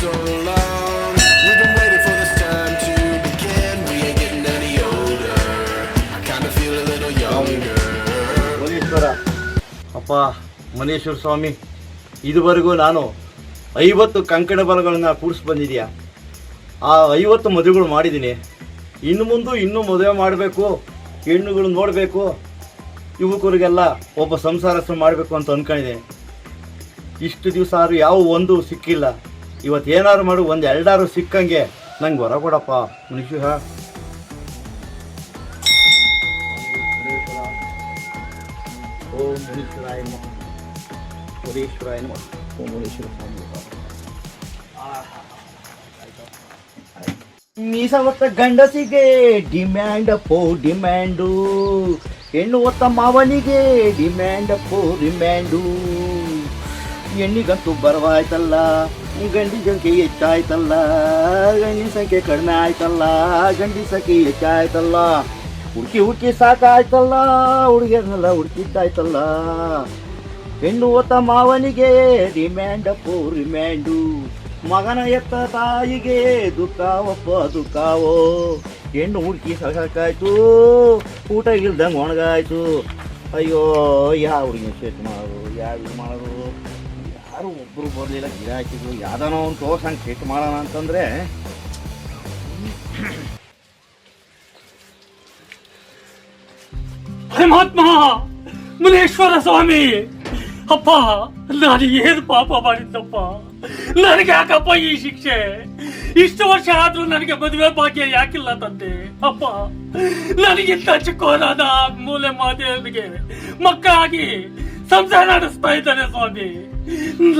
so long. We've been waiting for this time to begin. We ain't getting any older. I kinda feel a little younger. ಮುನೀಶ್ವರ ಅಪ್ಪ ಮುನೇಶ್ವರ ಸ್ವಾಮಿ, ಇದುವರೆಗೂ ನಾನು 50 ಕಂಕಣ ಬಲಗಳನ್ನ ಕೂಡಿಸಿ ಬಂದಿದ್ಯಾ. ಆ 50 ಮದುವೆಗಳು ಮಾಡಿದ್ದೀನಿ. ಇನ್ನು ಮುಂದೆ ಇನ್ನೂ ಮದುವೆ ಮಾಡಬೇಕು, ಹೆಣ್ಣುಗಳು ನೋಡಬೇಕು, ಯುವಕರಿಗೆಲ್ಲ ಒಬ್ಬ ಸಂಸಾರಸ್ಥರು ಮಾಡಬೇಕು ಅಂತ ಅಂದ್ಕೊಂಡಿದ್ದೀನಿ. ಇಷ್ಟು ದಿವಸ ಆದ್ರೂ ಯಾವ ಒಂದು ಸಿಕ್ಕಿಲ್ಲ. ಇವತ್ತು ಏನಾದ್ರು ಮಾಡು, ಒಂದು ಎರಡಾರು ಸಿಕ್ಕಂಗೆ ನಂಗೆ ಹೊರ ಕೊಡಪ್ಪ ಮುನೀಶ್ವರ. ಓಂ ಮುನೀಶ್ವರಾಯ ನಮಃ, ಮುನೀಶ್ವರಾಯ ನಮಃ, ಓಂ ಮುನೀಶ್ವರ ಸ್ವಾಮಿ. ಮೀಸ ಹೊತ್ತ ಗಂಡಸಿಗೆ ಡಿಮ್ಯಾಂಡ್ ಅಪ್ಪೋ ಡಿಮ್ಯಾಂಡು, ಹೆಣ್ಣು ಹೊತ್ತ ಮಾವನಿಗೆ ಡಿಮ್ಯಾಂಡ್ ಅಪ್ಪೋ ಡಿಮ್ಯಾಂಡು. ಹೆಣ್ಣಿಗಂತೂ ಬರವಾಯ್ತಲ್ಲ, ಗಂಡಿ ಸಂಖ್ಯೆ ಹೆಚ್ಚಾಯ್ತಲ್ಲ, ಗಂಡಿನ ಸಂಖ್ಯೆ ಕಡಿಮೆ ಆಯ್ತಲ್ಲ, ಗಂಡಿ ಸಂಖ್ಯೆ ಹೆಚ್ಚಾಯ್ತಲ್ಲ, ಹುಡುಕಿ ಸಾಕಾಯ್ತಲ್ಲ, ಹುಡುಗಿಯರ್ನೆಲ್ಲ ಹುಡುಕಿದ್ದಾಯ್ತಲ್ಲ. ಹೆಣ್ಣು ಹೊತ್ತ ಮಾವನಿಗೆ ಡಿಮ್ಯಾಂಡ್ ಅಪ್ಪೋ ರಿಮ್ಯಾಂಡು, ಮಗನ ಎತ್ತ ತಾಯಿಗೆ ದುಃಖವಪ್ಪ ದುಃಖವೋ. ಹೆಣ್ಣು ಹುಡುಕಿ ಸಾಕಾಯ್ತು, ಊಟ ಇಲ್ದಂಗೆ ಒಣಗಾಯ್ತು. ಅಯ್ಯೋ ಯಾವ ಹುಡುಗಿನ ಸೆಟ್ ಮಾಡೋದು, ಯಾವ ಇದು ಮಾಡೋದು, ಯಾರು ಒಬ್ಬರು ಬರಲಿಲ್ಲ. ಗಿರಾಕಿದ್ರು ಯಾವ್ದಾನೋ ಒಂದು ತೋರ್ಸಂಗೆ ಸೆಟ್ ಮಾಡೋಣ ಅಂತಂದರೆ ಪರಮಾತ್ಮ ಮುನೇಶ್ವರ ಸ್ವಾಮಿ, ಅಪ್ಪ ನಾನು ಏನು ಪಾಪ ಮಾಡಿದ್ದಪ್ಪ, ನನಗೆ ಯಾಕಪ್ಪ ಈ ಶಿಕ್ಷೆ? ಇಷ್ಟು ವರ್ಷ ಆದ್ರೂ ನನಗೆ ಮದುವೆ ಭಾಗ್ಯ ಯಾಕಿಲ್ಲ ತಂದೆ? ಅಪ್ಪ ನನಗಿಂತ ಚಿಕ್ಕವರಾದ ಮೂಲೆ ಮಾದೇವನಿಗೆ ಮಕ್ಕಳಾಗಿ ಸಂಸಾರ ನಡೆಸ್ತಾ ಇದ್ದಾನೆ ಸ್ವಾಮಿ.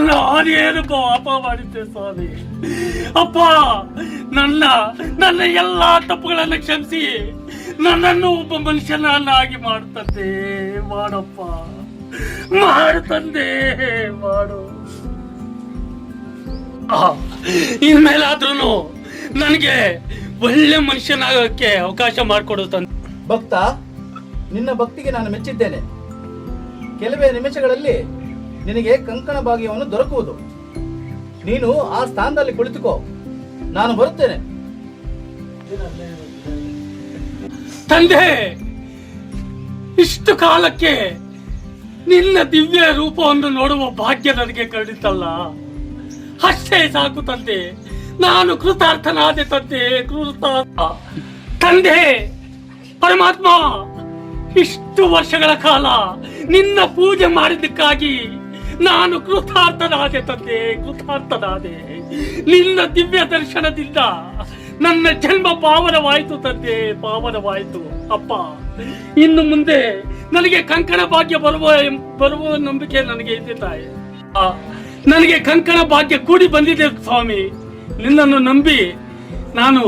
ನಾನೇನು ಪಾಪ ಮಾಡಿದ್ದೆ ಸ್ವಾಮಿ? ಅಪ್ಪ ನನ್ನ ಎಲ್ಲಾ ತಪ್ಪುಗಳನ್ನು ಕ್ಷಮಿಸಿ ನನ್ನನ್ನು ಒಬ್ಬ ಮನುಷ್ಯನನ್ನಾಗಿ ಮಾಡುತ್ತಂದೆ. ಮಾಡಪ್ಪ, ಮಾಡು ತಂದೆ, ಮಾಡು. ಇನ್ಮೇಲಾದ್ರೂ ನನಗೆ ಒಳ್ಳೆ ಮನುಷ್ಯನಾಗಕ್ಕೆ ಅವಕಾಶ ಮಾಡಿಕೊಡು ತಂದೆ. ಭಕ್ತ, ನಿನ್ನ ಭಕ್ತಿಗೆ ನಾನು ಮೆಚ್ಚಿದ್ದೇನೆ. ಕೆಲವೇ ನಿಮಿಷಗಳಲ್ಲಿ ನಿನಗೆ ಕಂಕಣ ಭಾಗ್ಯವನ್ನು ದೊರಕುವುದು. ನೀನು ಆ ಸ್ಥಾನದಲ್ಲಿ ಕುಳಿತುಕೋ, ನಾನು ಬರುತ್ತೇನೆ. ತಂದೆ, ಇಷ್ಟು ಕಾಲಕ್ಕೆ ನಿನ್ನ ದಿವ್ಯ ರೂಪವನ್ನು ನೋಡುವ ಭಾಗ್ಯ ನನಗೆ ಕಡಿತಲ್ಲ, ಅಷ್ಟೇ ಸಾಕು ತಂದೆ. ನಾನು ಕೃತಾರ್ಥನಾದೆ ತಂದೆ, ಕೃತಾರ್ಥ. ತಂದೆ ಪರಮಾತ್ಮ, ಇಷ್ಟು ವರ್ಷಗಳ ಕಾಲ ನಿನ್ನ ಪೂಜೆ ಮಾಡಿದ್ದಕ್ಕಾಗಿ ನಾನು ಕೃತಾರ್ಥನಾದೆ ತಂದೆ, ಕೃತಾರ್ಥನಾದೆ. ನಿನ್ನ ದಿವ್ಯ ದರ್ಶನದಿಂದ ನನ್ನ ಜನ್ಮ ಪಾವನವಾಯಿತು ತಂದೆ, ಪಾವನವಾಯಿತು. ಅಪ್ಪ, ಇನ್ನು ಮುಂದೆ ನನಗೆ ಕಂಕಣ ಭಾಗ್ಯ ಬರುವ ನಂಬಿಕೆ ನನಗೆ ಇದೆ ತಾಯಿ. ನನಗೆ ಕಂಕಣ ಭಾಗ್ಯ ಕೂಡಿ ಬಂದಿದೆ ಸ್ವಾಮಿ. ನಿನ್ನನ್ನು ನಂಬಿ ನಾನು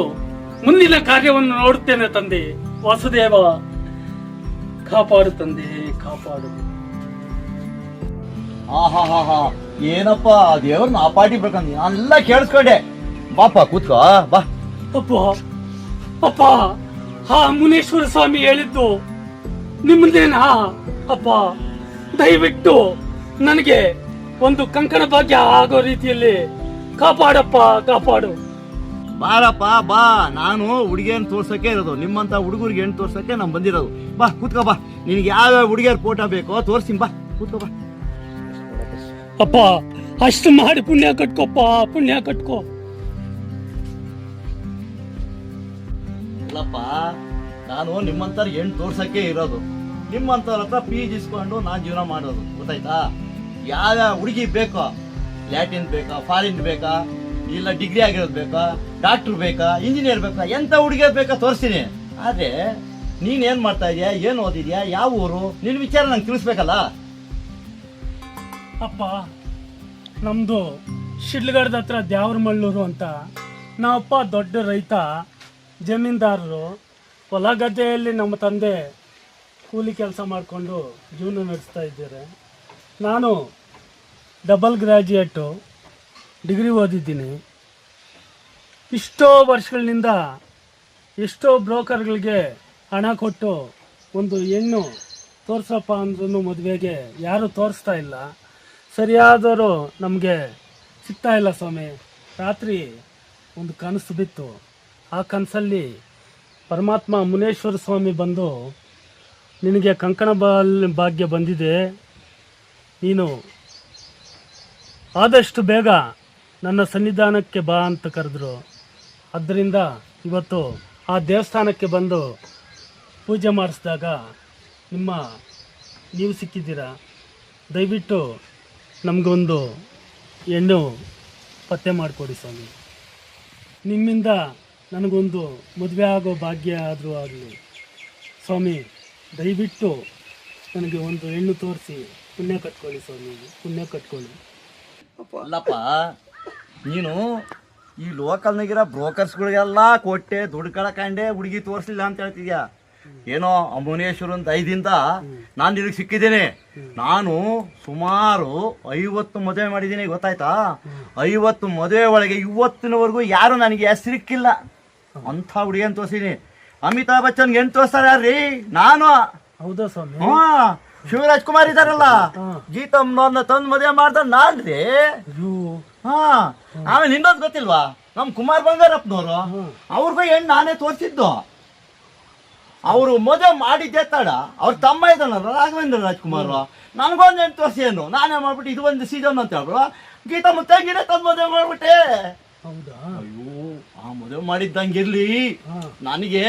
ಮುಂದಿನ ಕಾರ್ಯವನ್ನು ನೋಡುತ್ತೇನೆ ತಂದೆ. ವಾಸುದೇವ, ಕಾಪಾಡು ತಂದೆ, ಕಾಪಾಡು. ಆಹಾ, ಏನಪ್ಪ ದೇವ್ರನ್ನ ಆ ಪಾಟಿ ಬೇಕಂದ ನಾನೆಲ್ಲ ಕೇಳಿಸ್ಕೊಂಡೆ. ಬಾಪ ಕೂತ್ಕೋ ಬಾ. ಅಪ್ಪ, ಆ ಮುನೇಶ್ವರ ಸ್ವಾಮಿ ಹೇಳಿದ್ದು ನಿಮ್ಮದೇನಾ? ಅಪ್ಪ, ದಯವಿಟ್ಟು ನನಗೆ ಒಂದು ಕಂಕಣ ಭಾಗ್ಯ ಆಗೋ ರೀತಿಯಲ್ಲಿ ಕಾಪಾಡಪ್ಪ, ಕಾಪಾಡು. ಬಾರಪ್ಪ ಬಾ, ನಾನು ಹುಡುಗಿಯನ್ನು ತೋರ್ಸಕ್ಕೆ ಇರೋದು. ನಿಮ್ಮಂತ ಹುಡುಗರಿಗೆ ಹೆಣ್ಣು ತೋರ್ಸಕ್ಕೆ ನಾನು ಬಂದಿರೋದು. ಬಾ ಕೂತ್ಕೋ ಬಾ. ನಿನಗೆ ಯಾವ್ಯಾವ ಹುಡುಗಿಯರ್ ಫೋಟೋ ಬೇಕೋ ತೋರ್ಸಿನ್, ಬಾ ಕೂತ್ಕೋ ಬಾ. ಅಪ್ಪ, ಅಷ್ಟು ಮಾಡಿ ಪುಣ್ಯ ಕಟ್ಕೋಪ್ಪ, ಪುಣ್ಯ ಕಟ್ಕೋ. ಅಲ್ಲಪ್ಪ, ನಾನು ನಿಮ್ಮಂತರ ಹೆಣ್ಣು ತೋರ್ಸಕ್ಕೆ ಇರೋದು. ನಿಮ್ಮಂತರ ಹತ್ರ ಫೀಸ್ ಇಸ್ಕೊಂಡು ನಾನು ಜೀವನ ಮಾಡೋದು, ಗೊತ್ತಾಯ್ತಾ? ಯಾವ್ಯಾವ ಹುಡುಗಿ ಬೇಕೋ, ಲ್ಯಾಟಿನ್ ಬೇಕಾ, ಫಾರಿನ್ ಬೇಕಾ, ಇಲ್ಲ ಡಿಗ್ರಿ ಆಗಿರೋದು ಬೇಕಾ, ಡಾಕ್ಟರ್ ಬೇಕಾ, ಇಂಜಿನಿಯರ್ ಬೇಕಾ, ಎಂತ ಹುಡುಗಿಯರ್ ಬೇಕಾ ತೋರಿಸ್ತೀನಿ. ಆದ್ರೆ ನೀನೇನ್ ಮಾಡ್ತಾ ಇದೀಯಾ, ಏನು ಓದಿದ್ಯಾ, ಯಾವ ಊರು, ನಿನ್ನ ವಿಚಾರ ನಂಗೆ ತಿಳಿಸ್ಬೇಕಲ್ಲ. ಅಪ್ಪ, ನಮ್ದು ಶಿಡ್ಲಗಡದ ಹತ್ರ ದ್ಯಾವರಮಳ್ಳೂರು ಅಂತ. ನಾವಪ್ಪ ದೊಡ್ಡ ರೈತ, ಜಮೀನ್ದಾರರು. ಹೊಲ ಗದ್ದೆಯಲ್ಲಿ ನಮ್ಮ ತಂದೆ ಕೂಲಿ ಕೆಲಸ ಮಾಡಿಕೊಂಡು ಜೀವನ ನಡೆಸ್ತಾ ಇದ್ದಾರೆ. ನಾನು ಡಬಲ್ ಗ್ರ್ಯಾಜುಯೇಟು, ಡಿಗ್ರಿ ಓದಿದ್ದೀನಿ. ಇಷ್ಟೋ ವರ್ಷಗಳಿಂದ ಎಷ್ಟೋ ಬ್ರೋಕರ್ಗಳಿಗೆ ಹಣ ಕೊಟ್ಟು ಒಂದು ಹೆಣ್ಣು ತೋರಿಸಪ್ಪ ಅಂದ್ರೂ ಮದುವೆಗೆ ಯಾರೂ ತೋರಿಸ್ತಾ ಇಲ್ಲ. ಸರಿಯಾದವರು ನಮಗೆ ಸಿಗ್ತಾ ಇಲ್ಲ ಸ್ವಾಮಿ. ರಾತ್ರಿ ಒಂದು ಕನಸು ಬಿತ್ತು. ಆ ಕನಸಲ್ಲಿ ಪರಮಾತ್ಮ ಮುನೇಶ್ವರ ಸ್ವಾಮಿ ಬಂದು ನಿನಗೆ ಕಂಕಣ ಭಾಗ್ಯ ಬಂದಿದೆ, ನೀನು ಆದಷ್ಟು ಬೇಗ ನನ್ನ ಸನ್ನಿಧಾನಕ್ಕೆ ಬಾ ಅಂತ ಕರೆದ್ರು. ಆದ್ದರಿಂದ ಇವತ್ತು ಆ ದೇವಸ್ಥಾನಕ್ಕೆ ಬಂದು ಪೂಜೆ ಮಾಡಿಸಿದಾಗ ನೀವು ಸಿಕ್ಕಿದ್ದೀರಾ. ದಯವಿಟ್ಟು ನಮಗೊಂದು ಹೆಣ್ಣು ಪತ್ತೆ ಮಾಡಿಕೊಡಿ ಸ್ವಾಮಿ. ನಿಮ್ಮಿಂದ ನನಗೊಂದು ಮದುವೆ ಆಗೋ ಭಾಗ್ಯ ಆದರೂ ಆಗಲಿ ಸ್ವಾಮಿ. ದಯವಿಟ್ಟು ನನಗೆ ಒಂದು ಹೆಣ್ಣು ತೋರಿಸಿ ಪುಣ್ಯ ಕಟ್ಕೊಳ್ಳಿ ಸ್ವಾಮಿ, ಪುಣ್ಯ ಕಟ್ಕೊಳ್ಳಿ. ಅಲ್ಲಪ್ಪ, ನೀನು ಈ ಲೋಕಲ್ನಾಗಿರೋ ಬ್ರೋಕರ್ಸ್ಗಳಿಗೆಲ್ಲ ಕೊಟ್ಟೆ ದುಡ್ಡು ಕಳ್ಕಂಡೆ ಹುಡುಗಿ ತೋರಿಸ್ಲಿಲ್ಲ ಅಂತ ಹೇಳ್ತಿದ್ಯಾ. ಏನೋ ಮುನೇಶ್ವರನ್ ದಯದಿಂದ ನಾನು ನಿನಗೆ ಸಿಕ್ಕಿದ್ದೇನೆ. ನಾನು ಸುಮಾರು 50 ಮದುವೆ ಮಾಡಿದ್ದೀನಿ, ಗೊತ್ತಾಯ್ತಾ? 50 ಮದುವೆ ಒಳಗೆ ಇವತ್ತಿನವರೆಗೂ ಯಾರು ನನಗೆ ಸಿಕ್ಕಿಲ್ಲ. ಅಂಥ ಹುಡುಗಿ ಅಂತ ತೋರಿಸಿನಿ. ಅಮಿತಾಬ್ ಬಚ್ಚನ್ಗೆ ಏನು ತೋರಿಸ್ತಾರೆ ಯಾರ್ರಿ? ನಾನು. ಹೌದಾ ಸ್ವಾಮಿ? ಶಿವರಾಜ್ ಕುಮಾರ್ ಇದಾರಲ್ಲ, ಗೀತಮ್ಮನ ತಂದು ಮದುವೆ ಮಾಡ್ದ ನಾನ್ರಿ. ಆಮೇಲೆ ಇನ್ನೊಂದು ಗೊತ್ತಿಲ್ವಾ, ನಮ್ ಕುಮಾರ್ ಬಂಗಾರಪ್ಪನವರು, ಅವ್ರಿಗೂ ಹೆಣ್ಣು ನಾನೇ ತೋರಿಸಿದ್ದು. ಅವರು ಮದುವೆ ಮಾಡಿದ್ದೆ ತಡ, ಅವ್ರ ತಮ್ಮ ಇದ್ದಾನಲ್ಲ ರಾಘವೇಂದ್ರ ರಾಜ್ಕುಮಾರ್, ನನಗೊಂದು ಹೆಣ್ಣು ತೋರಿಸಿ ನಾನೇ ಮಾಡ್ಬಿಟ್ಟು ಇದು ಒಂದು ಸೀಸನ್ ಅಂತ ಹೇಳ್ರು. ಗೀತಮ್ಮ ತಂಗಿನೇ ತಂದು ಮದುವೆ ಮಾಡ್ಬಿಟ್ಟೆ. ಹೌದಾ? ಅಯ್ಯೋ, ಆ ಮದುವೆ ಮಾಡಿದ್ದಂಗಿರ್ಲಿ, ನನಗೆ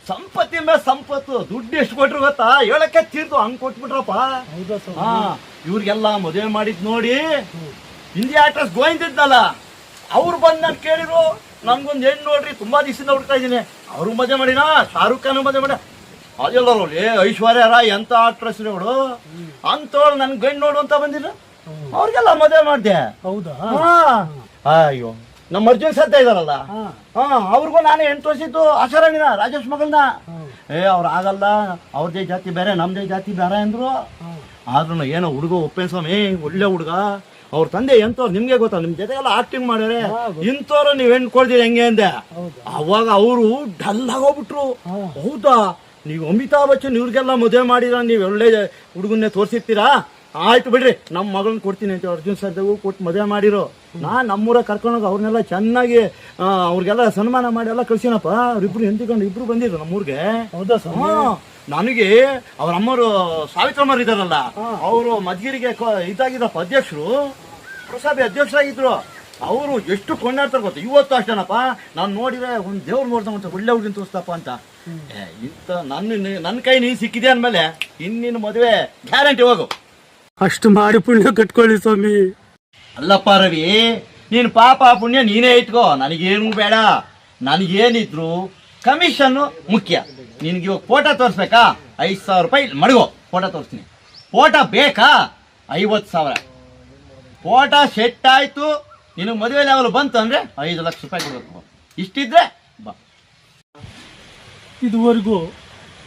ಸಂಪತ್ತಿ ಮೇಲೆ ಸಂಪತ್ತು. ದುಡ್ಡು ಎಷ್ಟು ಕೊಟ್ರು ಗೊತ್ತಾ? ಹೇಳಕ್ಕೆ ತೀರ್ತು ಹಂಗ್ ಕೊಟ್ಬಿಟ್ರಪ್ಪ. ಇವ್ರಿಗೆಲ್ಲ ಮದುವೆ ಮಾಡಿದ್ ನೋಡಿ ಇಂಡಿಯಾ ಆಕ್ಟ್ರೆಸ್ ಗೋವಿಂದಿದ್ನಲ್ಲ, ಅವ್ರು ಬಂದು ನಾನು ಕೇಳಿದ್ರು, ನನ್ಗೊಂದು ಹೆಣ್ಣು ನೋಡ್ರಿ, ತುಂಬಾ ದಿವಸದಿಂದ ಹುಡ್ತಾ ಇದ್ದೀನಿ. ಅವ್ರು ಮದುವೆ ಮಾಡಿನ, ಶಾರುಖ್ ಖಾನ್ ಮದುವೆ ಮಾಡ. ಅದೆಲ್ಲ ನೋಡಿ ಐಶ್ವರ್ಯ ರಾಯ್ ಎಂತ ಆಕ್ಟ್ರೆಸ್ ಅವಳು, ಅಂತವಳು ನನ್ ಗಂಡು ನೋಡು ಅಂತ ಬಂದಿಲ್ಲ, ಅವ್ರಿಗೆಲ್ಲ ಮದುವೆ ಮಾಡ್ದೆ. ಹೌದಾ? ಅಯ್ಯೋ, ನಮ್ಮ ಅರ್ಜುನ್ ಸದ್ಯ ಇದಾರಲ್ಲ, ಅವ್ರಿಗೂ ನಾನೇ ಹೆಣ್ಣು ತೋರಿಸಿದ್ದು. ಆಶಾರಾಣಿನ ರಾಜೇಶ್ ಮಗಳನ್ನ. ಅವ್ರು ಆಗಲ್ಲ, ಅವ್ರದೇ ಜಾತಿ ಬೇರೆ ನಮ್ದೇ ಜಾತಿ ಬೇರೆ ಅಂದ್ರು. ಆದ್ರೂ ಏನೋ ಹುಡುಗ ಒಪ್ಪೇನ್ ಸ್ವಾಮಿ, ಒಳ್ಳೆ ಹುಡುಗ. ಅವ್ರ ತಂದೆ ಎಂತವ್ರು ನಿಮ್ಗೆ ಗೊತ್ತಾ, ನಿಮ್ ಜೊತೆ ಎಲ್ಲ ಆಕ್ಟಿಂಗ್ ಮಾಡ್ಯಾರೆ. ಇಂಥವ್ರು ನೀವ್ ಹೆಣ್ಣು ಕೊಡ್ತೀರಿ ಹೆಂಗೆ ಅಂದೆ. ಅವಾಗ ಅವರು ಡಲ್ ಆಗೋಗ್ಬಿಟ್ರು. ಹೌದಾ, ನೀವು ಅಮಿತಾಬ್ ಬಚ್ಚನ್ ಇವ್ರಿಗೆಲ್ಲ ಮದುವೆ ಮಾಡಿದ್ರ, ನೀವು ಒಳ್ಳೆ ಹುಡುಗನ್ನೇ ತೋರಿಸಿರ್ತೀರಾ? ಆಯ್ತು ಬಿಡ್ರಿ, ನಮ್ಮ ಮಗಳನ್ನ ಕೊಡ್ತೀನಿ ಅಂತ ಅರ್ಜುನ್ ಸರ್ದಾಗೂ ಕೊಟ್ಟು ಮದುವೆ ಮಾಡಿರೋ. ನಮ್ಮೂರ ಕರ್ಕೊಂಡೋಗಿ ಅವ್ರನ್ನೆಲ್ಲ ಚೆನ್ನಾಗಿ ಅವ್ರಿಗೆಲ್ಲ ಸನ್ಮಾನ ಮಾಡಿ ಎಲ್ಲ ಕಳ್ಸಿನಪ್ಪ. ಅವ್ರಿಬ್ರು ಹೆಂಡ್ತಿಕೊಂಡು ಇಬ್ರು ಬಂದಿದ್ರು ನಮ್ಮೂರ್ಗೆ. ಹೌದಾ? ನನಗೆ ಅವ್ರ ಅಮ್ಮರು ಸಾವಿತ್ರಮ್ಮರು ಇದಾರಲ್ಲ, ಅವರು ಮದ್ಗಿರಿಗೆ ಇದಾಗಿದ್ದಪ್ಪ, ಅಧ್ಯಕ್ಷರು, ಪುರಸಭೆ ಅಧ್ಯಕ್ಷರಾಗಿದ್ರು. ಅವರು ಎಷ್ಟು ಕೊಂಡಾಡ್ತಾರೆ ಗೊತ್ತ. ಇವತ್ತು ಅಷ್ಟೇನಪ್ಪ, ನಾನು ನೋಡಿದ್ರೆ ಒಂದು ದೇವ್ರು ನೋಡ್ದಂತ ಒಳ್ಳೆ ಹುಡುಗಿನ ತೋರಿಸ್ತಪ್ಪ ಅಂತ. ಇಂಥ ನನ್ನ ಕೈ ನೀನು ಸಿಕ್ಕಿದೆ ಅಂದಮೇಲೆ ಇನ್ನಿನ ಮದುವೆ ಗ್ಯಾರಂಟಿ ಹೋಗು. ಅಷ್ಟು ಮಾಡಿ ಪುಣ್ಯ ಕಟ್ಕೊಳ್ಳಿ ಸ್ವಾಮಿ. ಅಲ್ಲಪ್ಪ ರವಿ, ನೀನು ಪಾಪ ಪುಣ್ಯ ನೀನೇ ಇಟ್ಕೋ, ನನಗೇನು ಬೇಡ. ನನಗೇನಿದ್ರು ಕಮಿಷನ್ನು ಮುಖ್ಯ. ನಿನ್ಗೆ ಇವಾಗ ಫೋಟೋ ತೋರಿಸ್ಬೇಕಾ? 5,000 ರೂಪಾಯಿ ಮಡಗೋ, ಫೋಟೋ ತೋರಿಸ್ತೀನಿ. ಫೋಟೋ ಬೇಕಾ? 50,000. ಫೋಟೋ ಸೆಟ್ ಆಯ್ತು, ನಿನಗೆ ಮದುವೆ ಲೆವೆಲ್ ಬಂತು ಅಂದ್ರೆ 5 ಲಕ್ಷ ರೂಪಾಯಿ ಕೊಡ್ಬೇಕು. ಇಷ್ಟಿದ್ರೆ ಬಾ. ಇದುವರೆಗೂ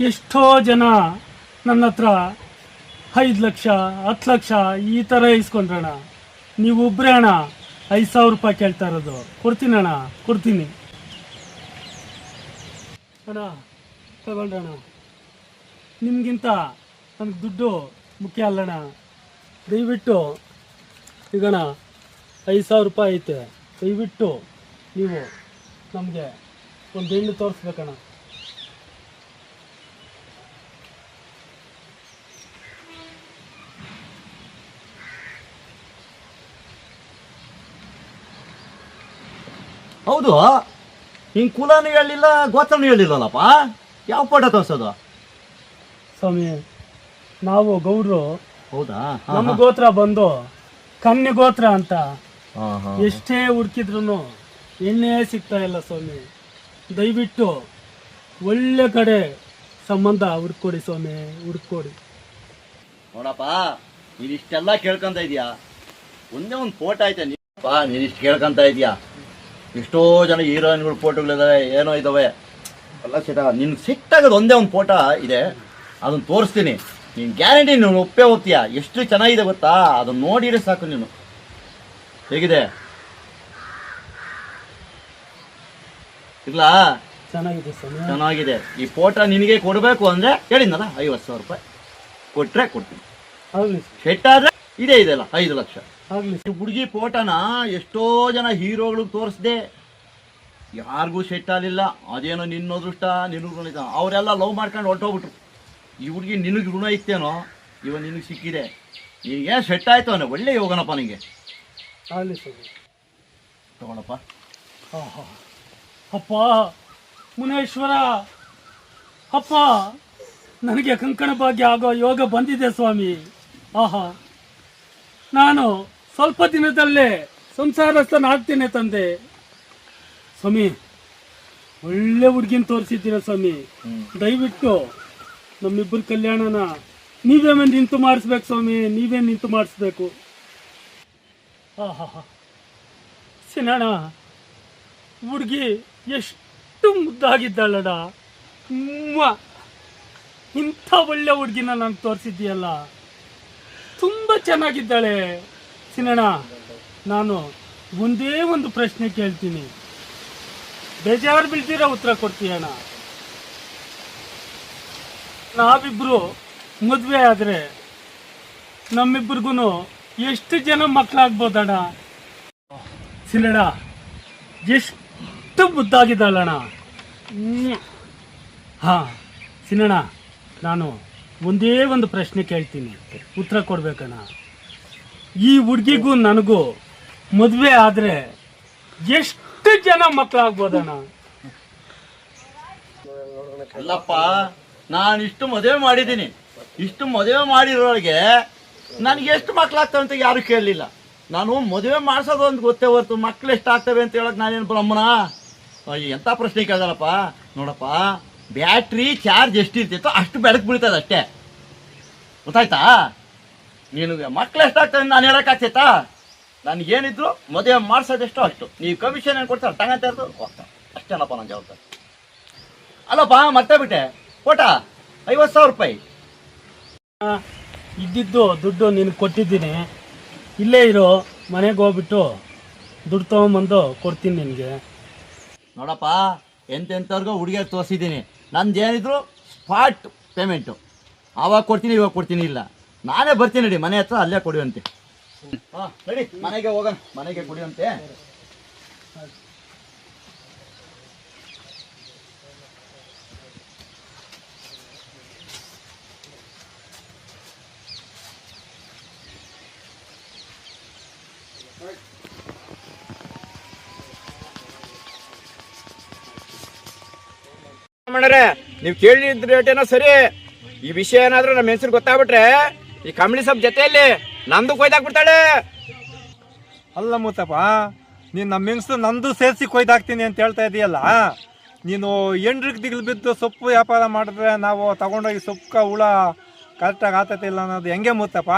ಎಷ್ಟೋ ಜನ ನನ್ನ ಹತ್ರ 5 ಲಕ್ಷ 10 ಲಕ್ಷ ಈ ಥರ ಇಸ್ಕೊಂಡ್ರಣ್ಣ. ನೀವು ಒಬ್ಬರೇ ಅಣ್ಣ 5,000 ರೂಪಾಯಿ ಕೇಳ್ತಾ ಇರೋದು. ಕೊಡ್ತೀನಿ ಅಣ್ಣ, ಕೊಡ್ತೀನಿ ಅಣ್ಣ, ತಗೊಳ್ರಣ್ಣ. ನಿಮಗಿಂತ ನನಗೆ ದುಡ್ಡು ಮುಖ್ಯ ಅಲ್ಲಣ್ಣ. ದಯವಿಟ್ಟು ಈಗಣ್ಣ 5,000 ರೂಪಾಯಿ ಐತೆ, ದಯವಿಟ್ಟು ನೀವು ನಮಗೆ ಒಂದು ಹೆಣ್ಣು ತೋರಿಸ್ಬೇಕಣ್ಣ. ಹೌದು, ಹಿಂಗೆ ಕುಲನೂ ಹೇಳಿಲ್ಲ, ಗೋತ್ರನೂ ಹೇಳಿಲ್ಲಲ್ಲಪ್ಪ. ಯಾವ ಫೋಟೋ ತೋರಿಸೋದು ಸ್ವಾಮಿ? ನಾವು ಗೌಡ್ರು. ಹೌದಾ? ನಮ್ಮ ಗೋತ್ರ ಬಂದು ಕನ್ಯೆ ಗೋತ್ರ ಅಂತ. ಎಷ್ಟೇ ಹುಡುಕಿದ್ರು ಎಣ್ಣೆ ಸಿಗ್ತಾ ಇಲ್ಲ ಸ್ವಾಮಿ. ದಯವಿಟ್ಟು ಒಳ್ಳೆ ಕಡೆ ಸಂಬಂಧ ಹುಡ್ಕೊಡಿ ಸ್ವಾಮಿ, ಹುಡ್ಕೊಡಿ. ನೋಡಪ್ಪ, ನೀನು ಇಷ್ಟೆಲ್ಲ ಕೇಳ್ಕೊಂತ ಇದೀಯಾ, ಒಂದೇ ಒಂದು ಫೋಟೋ ಐತೆ. ನೀನು ಇಷ್ಟು ಕೇಳ್ಕೊಂತ ಇದೀಯಾ. ಎಷ್ಟೋ ಜನ ಹೀರೋಯಿನ್ಗಳು ಫೋಟೋಗಳಿದಾವೆ, ಏನೋ ಇದಾವೆ ಎಲ್ಲ ಸಿಟ್ಟ. ನಿನ್ಗೆ ಸಿಟ್ಟಾಗೋದು ಒಂದೇ ಒಂದು ಫೋಟೋ ಇದೆ, ಅದನ್ನು ತೋರಿಸ್ತೀನಿ. ನೀನು ಗ್ಯಾರಂಟಿ ನೀನು ಒಪ್ಪೇ ಹೋಗ್ತೀಯಾ. ಎಷ್ಟು ಚೆನ್ನಾಗಿದೆ ಗೊತ್ತಾ, ಅದನ್ನು ನೋಡಿದ್ರೆ ಸಾಕು. ನೀನು ಹೇಗಿದೆ ಇಲ್ಲ? ಚೆನ್ನಾಗಿದೆ ಸ್ವಾಮಿ, ಚೆನ್ನಾಗಿದೆ. ಈ ಫೋಟೋ ನಿನಗೆ ಕೊಡಬೇಕು ಅಂದರೆ ಹೇಳಿದ್ನಲ್ಲ 50,000 ರೂಪಾಯಿ ಕೊಟ್ಟರೆ ಕೊಡ್ತೀನಿ. ಆಗಲಿ. ಸೆಟ್ ಆದರೆ ಇದೆಲ್ಲ 5 ಲಕ್ಷ. ಆಗ್ಲಿ ಈ ಹುಡುಗಿ ಫೋಟೋನ ಎಷ್ಟೋ ಜನ ಹೀರೋಗಳಿಗೆ ತೋರಿಸ್ದೆ, ಯಾರಿಗೂ ಸೆಟ್ ಆಗಲಿಲ್ಲ. ಅದೇನೋ ನಿನ್ನ ಅದೃಷ್ಟ, ನಿನಗೆ ಋಣ ಇದ್ದ, ಅವರೆಲ್ಲ ಲವ್ ಮಾಡ್ಕೊಂಡು ಹೊರಟೋಗ್ಬಿಟ್ರು. ಈ ಹುಡುಗಿ ನಿನಗೆ ಋಣ ಇತ್ತೇನೋ, ಇವಾಗ ನಿನಗೆ ಸಿಕ್ಕಿದೆ, ನಿನಗೇನು ಸೆಟ್ ಆಯ್ತು ಅವನೇ ಒಳ್ಳೆ ಯೋಗನಪ್ಪ ನಿನಗೆ. ಆಗ್ಲಿ ಸ್ವಾಮಿ. ತಗೊಳಪ್ಪ. ಆಹಾ. ಅಪ್ಪ ಮುನೇಶ್ವರ, ಅಪ್ಪ ನನಗೆ ಕಂಕಣ ಭಾಗ್ಯ ಆಗೋ ಯೋಗ ಬಂದಿದೆ ಸ್ವಾಮಿ. ಆಹಾ, ನಾನು ಸ್ವಲ್ಪ ದಿನದಲ್ಲೇ ಸಂಸಾರಸ್ಥನಾಗ್ತೇನೆ ತಂದೆ. ಸ್ವಾಮಿ ಒಳ್ಳೆ ಹುಡುಗಿನ ತೋರಿಸಿದ್ದೀರ ಸ್ವಾಮಿ. ದಯವಿಟ್ಟು ನಮ್ಮಿಬ್ಬರ ಕಲ್ಯಾಣನ ನೀವೇ ನಿಂತು ಮಾಡಿಸ್ಬೇಕು ಸ್ವಾಮಿ, ನೀವೇ ನಿಂತು ಮಾಡಿಸ್ಬೇಕು. ಆಹಾ, ಸಿನಣ್ಣ ಹುಡುಗಿ ಎಷ್ಟು ಮುದ್ದಾಗಿದ್ದಾಳಡ. ಇಂಥ ಒಳ್ಳೆ ಹುಡುಗಿನ ನಂಗೆ ತೋರಿಸಿದ್ದೀಯಲ್ಲ, ತುಂಬ ಚೆನ್ನಾಗಿದ್ದಾಳೆ. ಸಿನಣ್ಣ ನಾನು ಒಂದೇ ಒಂದು ಪ್ರಶ್ನೆ ಕೇಳ್ತೀನಿ, ಬೇಜಾರು ಬೀಳ್ತೀರ ಉತ್ತರ ಕೊಡ್ತೀಯಣ್ಣ. ನಾವಿಬ್ರು ಮದುವೆ ಆದರೆ ನಮ್ಮಿಬ್ರಿಗೂ ಎಷ್ಟು ಜನ ಮಕ್ಕಳಾಗ್ಬೋದಣ್ಣ? ಸಿನಣ್ಣ ಎಷ್ಟು ಮುದ್ದಾಗಿದ್ದಾಳಣ್ಣ. ಹಾಂ ಸಿನಣ್ಣ, ನಾನು ಒಂದೇ ಒಂದು ಪ್ರಶ್ನೆ ಕೇಳ್ತೀನಿ, ಉತ್ತರ ಕೊಡ್ಬೇಕಣ್ಣ. ಈ ಹುಡುಗಿಗೂ ನನಗೂ ಮದುವೆ ಆದರೆ ಎಷ್ಟು ಜನ ಮಕ್ಕಳಾಗ್ಬೋದಣ್ಣ? ಅಲ್ಲಪ್ಪ, ನಾನು ಇಷ್ಟು ಮದುವೆ ಮಾಡಿದ್ದೀನಿ, ಇಷ್ಟು ಮದುವೆ ಮಾಡಿರೋರಿಗೆ ನನಗೆ ಎಷ್ಟು ಮಕ್ಕಳಾಗ್ತವೆ ಅಂತ ಯಾರು ಕೇಳಲಿಲ್ಲ. ನಾನು ಮದುವೆ ಮಾಡಿಸೋದು ಅಂತ ಗೊತ್ತೇ ಹೊರ್ತು ಮಕ್ಳು ಎಷ್ಟಾಗ್ತವೆ ಅಂತ ಹೇಳಕ್ ನಾನೇನು ಬ್ರಹ್ಮನ? ಎಂಥ ಪ್ರಶ್ನೆ ಕೇಳ್ದಲ್ಲಪ್ಪ. ನೋಡಪ್ಪ, ಬ್ಯಾಟ್ರಿ ಚಾರ್ಜ್ ಎಷ್ಟಿರ್ತಿತ್ತೋ ಅಷ್ಟು ಬೆಳಕು ಬೀಳ್ತದೆ ಅಷ್ಟೇ, ಗೊತ್ತಾಯ್ತಾ? ನಿನಗೆ ಮಕ್ಳು ಎಷ್ಟಾಗ್ತವೆ ನಾನು ಹೇಳೋಕ್ಕಾಗ್ತೈತಾ? ನನಗೇನಿದ್ರು ಮದುವೆ ಮಾಡಿಸೋದೆಷ್ಟೋ ಅಷ್ಟು, ನೀವು ಕಮಿಷನ್ ಏನು ಕೊಡ್ತಾರೆ ತಗೊಂತ ಇರೋದು ಹೋಗ್ತಾರೆ ಅಷ್ಟೇನಪ್ಪ ನನ್ನ ಜವಾಬ್ದಾರಿ. ಅಲ್ಲಪ್ಪ ಮತ್ತೆ ಬಿಟ್ಟೆ, ಫೋಟ 50,000 ರೂಪಾಯಿ ಇದ್ದಿದ್ದು ದುಡ್ಡು ನಿನಗೆ ಕೊಟ್ಟಿದ್ದೀನಿ, ಇಲ್ಲೇ ಇರೋ, ಮನೆಗೆ ಹೋಗ್ಬಿಟ್ಟು ದುಡ್ಡು ತೊಗೊಂಬಂದು ಕೊಡ್ತೀನಿ ನಿನಗೆ. ನೋಡಪ್ಪ, ಎಂತೆಂಥವ್ರಿಗೂ ಹುಡುಗಿಯರು ತೋರಿಸಿದ್ದೀನಿ, ನಂದೇನಿದ್ರು ಸ್ಪಾಟ್ ಪೇಮೆಂಟು, ಆವಾಗ ಕೊಡ್ತೀನಿ ಇವಾಗ ಕೊಡ್ತೀನಿ ಇಲ್ಲ. ನಾನೇ ಬರ್ತೀನಿ ನಡಿ ಮನೆ ಹತ್ರ, ಅಲ್ಲೇ ಕೊಡುವಂತೆ. ಹಾಂ ನಡಿ ಮನೆಗೆ ಹೋಗೋಣ, ಮನೆಗೆ ಕುಡಿಯುವಂತೆ. ಮಾಡರೆ ನೀವು ಕೇಳಿದ ರೇಟ್ ಏನೋ ಸರಿ, ಈ ವಿಷಯ ಏನಾದ್ರೂ ನಮ್ಮ ಹೆಸರು ಗೊತ್ತಾಗ್ಬಿಟ್ರೆ ಈ ಕಂಬಳಿ ಸಬ್ ಜೊತೆಯಲ್ಲಿ ನಂದು ಕೊಯ್ದಾಕ್ಬಿಡ್ತಾಳೆ. ಅಲ್ಲ ಮುತ್ತಪ್ಪ, ನೀನು ನಮ್ಮ ಹೆಂಗಸು ನಂದು ಸೇರಿಸಿ ಕೊಯ್ದಾಕ್ತೀನಿ ಅಂತ ಹೇಳ್ತಾ ಇದೆಯಲ್ಲ. ನೀನು ಎಂಡ್ರಿಗೆ ದಿಗ್ಲು ಬಿದ್ದು ಸೊಪ್ಪು ವ್ಯಾಪಾರ ಮಾಡಿದ್ರೆ ನಾವು ತಗೊಂಡೋಗಿ ಸೊಪ್ಪು ಹುಳ ಕರೆಕ್ಟಾಗಿ ಆತೈತಿಲ್ಲ ಅನ್ನೋದು ಹೆಂಗೆ ಮುತ್ತಪ್ಪ?